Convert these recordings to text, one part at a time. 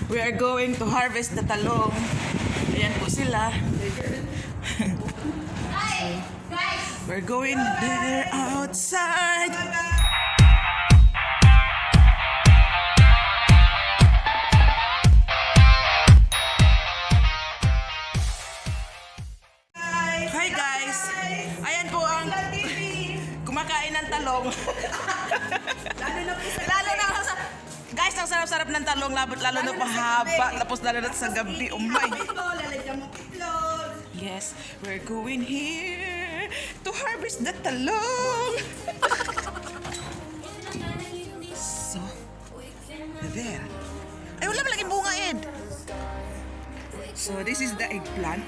We are going to harvest the talong. Ayan po sila. We're going there outside. Hi guys. Ayan po ang kumakain ng talong. Lalo na sa guys, ang sarap-sarap ng talong, lalo na pahaba, tapos lalo na sa gabi. Oh my. Yes, we're going here to harvest the talong. So, there. Ay, wala malaging bunga, Ed. So, this is the eggplant.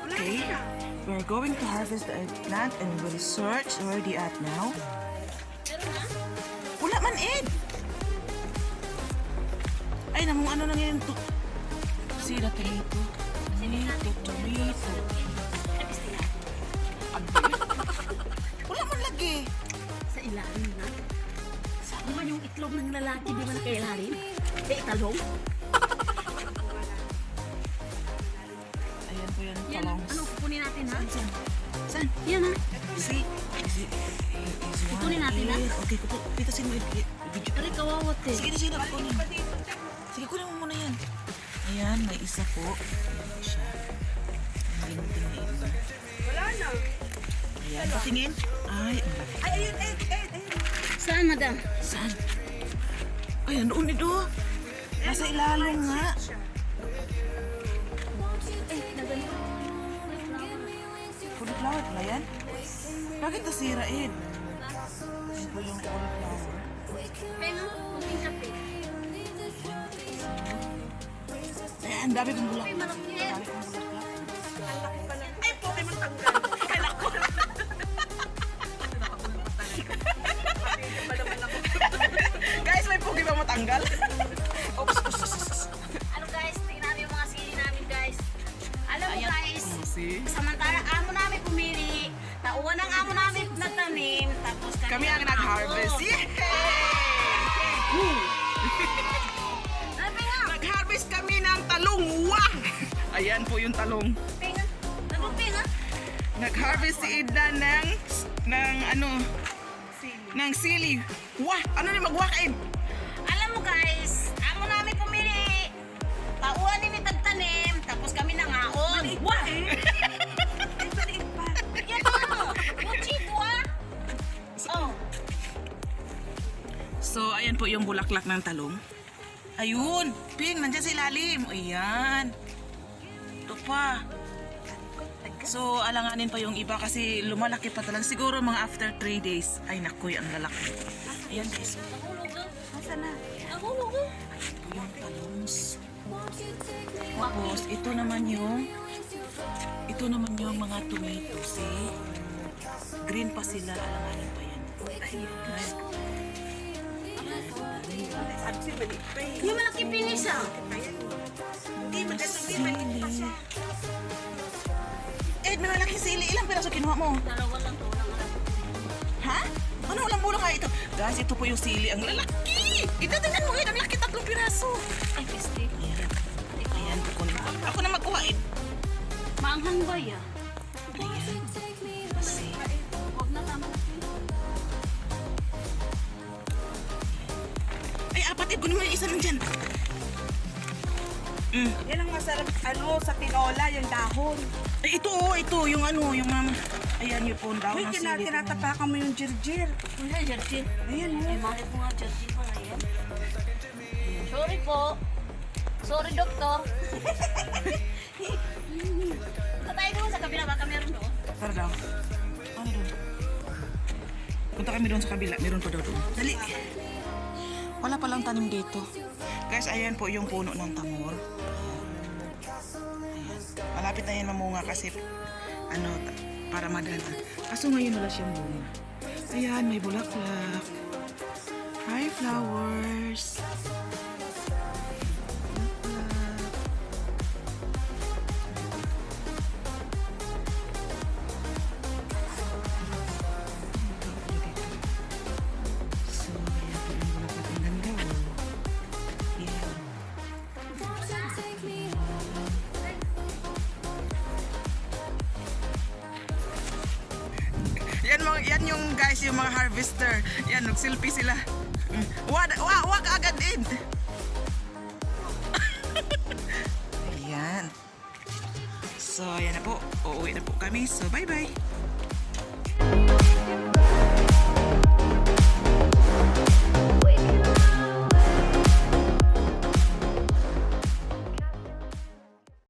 Okay, we're going to harvest the eggplant and we'll search where they at now. Wala man, Ed. Ay, namang ano na yan. See the tomato. Tomato. Wala man lagi. Sa ilalim na. Sabi man yung itlog ng lalaki, di ba na kay ilalim? Talong. Ayan po yan, Yan, talong. ano, kukunin natin ha? Saan? Yan ha. See? Kukunin natin, ha? Okay, pitasin mo yung video. Pare, kawawat eh. Sige, kunin. Sige, kunin mo muna yan. Ayan, may isa po. Ayan siya. Ang ginting na isa. Wala na. Ayan, patingin. Ay, ang laki. Ay, ayun, Saan, madam? Saan? Ay, doon ito. Nasa ilalim nga. Cauliflower pala yan? Bakit nasira, Ed? Ayan po yung cauliflower. Pero, kunting kape. Ayan, ang dami kong bulak. Ay, malaki yan. Ang dami kong bulaklak. Ay, puti mo tanggal. Kala ko. Guys, may pugi ba matanggal? Oops. Ano guys, tingnan namin yung mga sili namin guys. Alam mo Ayan. guys, See? samantala amo namin pumili, tauan ang amo namin nagtanim, tapos Kami ang nag-harvest. Yay! Sabi nga, Nag-harvest kami ng talong. Wah! Ayan po yung talong. pinga. Ano pinga? Nag-harvest si Edna ng sili. Wah! Ano ni magwak, Ed? Alam mo guys, amo namin pumili. Tauan ni tagtanim, tapos kami nangaon. Wah! Yan mo. Muchito ah. Oh. So, ayan po yung bulaklak ng talong. Ayun! Ping, nandyan sa ilalim. Ayan. Ito pa. So, alanganin pa yung iba kasi lumalaki pa talaga. Siguro mga after 3 days. Ay, nakoy, ang lalaki. Ayan guys. Nahulog ah. Nasaan na? Nahulog ah. Ito yung talongs. Tapos, ito naman yung mga tomatoes, eh. Green pa sila, alanganin pa yan. Ayan. Sabi siya, maliit pa eh. Yung malaki pinis ah. Hindi, maliit pa siya. Ed, may malaking sili. Ilang piraso kinuha mo? Dalawa lang to, walang alam. Ha? Ano walang bulang nga ito? Guys, ito po yung sili. Ang lalaki! Itatingnan mo, Ed. Ang laki, 3 piraso. Ay, piste. Ayan. Ayan, kukunin ko. Ako na magkuha, Ed. Maanghang ba ya? Ayan. Kasi, Huwag na tama na. ay, 4, Ed. Kunin mo yung isa nandyan. Yan ang masarap, sa tinola, yung dahon. Ay, ito, yung ayan, yung po, daw Uy, ng sili. tinatapakan mo yung jirjir. Wala, Jertin. Ayan, Ay, mahal po nga Jertin pa ngayon. Sorry po. Sorry, doktor. Punta tayo doon sa kabila. Baka meron doon. Tara daw. Ano doon? Punta kami doon sa kabila. Meron pa daw doon. Dali. Wala palang tanim dito. Guys, ayan po yung puno ng tamor. Ayan. Malapit na yan mamunga kasi para madala. Kaso ngayon wala siyang bunga. Ayan, may bulaklak. Hi, flowers. Yan yung guys, yung mga harvester. Yan, nag-selfie sila. Wag agad din. Ayan. So, ayan na po. Uuwi na po kami. So, bye-bye.